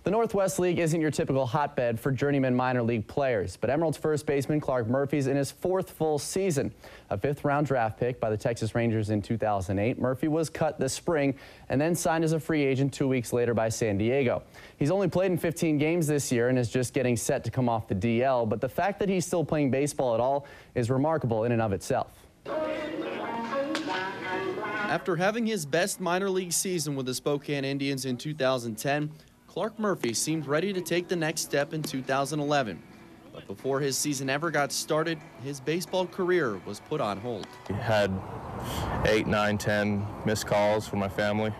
The Northwest League isn't your typical hotbed for journeyman minor league players, but Emerald's first baseman Clark Murphy's in his fourth full season. A fifth-round draft pick by the Texas Rangers in 2008, Murphy was cut this spring and then signed as a free agent 2 weeks later by San Diego. He's only played in 15 games this year and is just getting set to come off the DL, but the fact that he's still playing baseball at all is remarkable in and of itself. After having his best minor league season with the Spokane Indians in 2010, Clark Murphy seemed ready to take the next step in 2011. But before his season ever got started, his baseball career was put on hold. I had 8, 9, 10 missed calls from my family.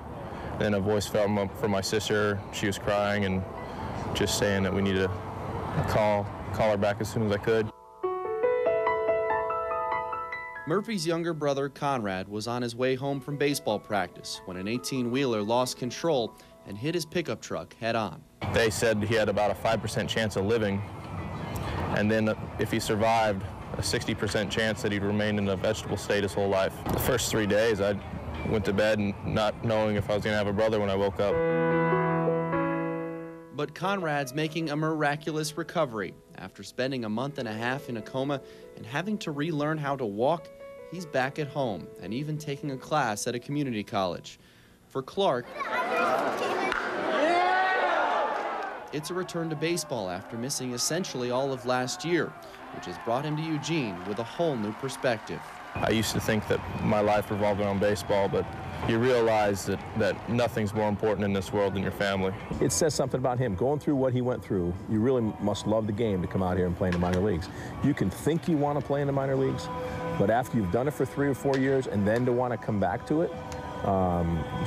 Then a voice from my sister. She was crying and just saying that we need to call her back as soon as I could. Murphy's younger brother, Conrad, was on his way home from baseball practice when an 18-wheeler lost control and hit his pickup truck head-on. They said he had about a 5% chance of living, and then if he survived, a 60% chance that he'd remain in a vegetable state his whole life. The first 3 days, I went to bed not knowing if I was going to have a brother when I woke up. But Conrad's making a miraculous recovery. After spending a month and a half in a coma and having to relearn how to walk, he's back at home and even taking a class at a community college. For Clark, it's a return to baseball after missing essentially all of last year, which has brought him to Eugene with a whole new perspective. I used to think that my life revolved around baseball, but you realize that nothing's more important in this world than your family. It says something about him. Going through what he went through, you really must love the game to come out here and play in the minor leagues. You can think you want to play in the minor leagues, but after you've done it for 3 or 4 years and then to want to come back to it,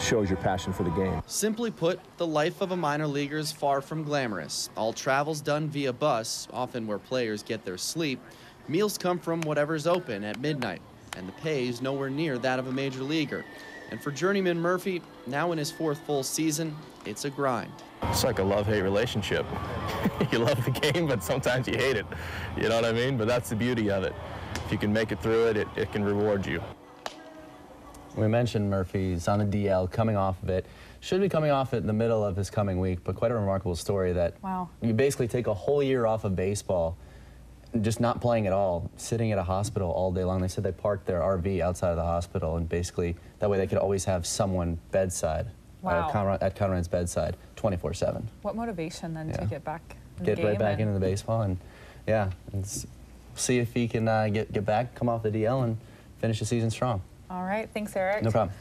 shows your passion for the game. Simply put, the life of a minor leaguer is far from glamorous. All travel's done via bus, often where players get their sleep. Meals come from whatever's open at midnight, and the pay is nowhere near that of a major leaguer. And for journeyman Murphy, now in his fourth full season, it's a grind. It's like a love-hate relationship. You love the game, but sometimes you hate it. You know what I mean? But that's the beauty of it. If you can make it through it, it can reward you. We mentioned Murphy's on the DL, coming off of it. Should be coming off it in the middle of his coming week, but quite a remarkable story that you basically take a whole year off of baseball, just not playing at all, sitting at a hospital all day long. They said they parked their RV outside of the hospital, and basically that way they could always have someone bedside, at Conrad's bedside, 24/7. What motivation then to get back in get the game right back into the baseball, and see if he can get back, come off the DL, and finish the season strong. All right, thanks, Eric. No problem.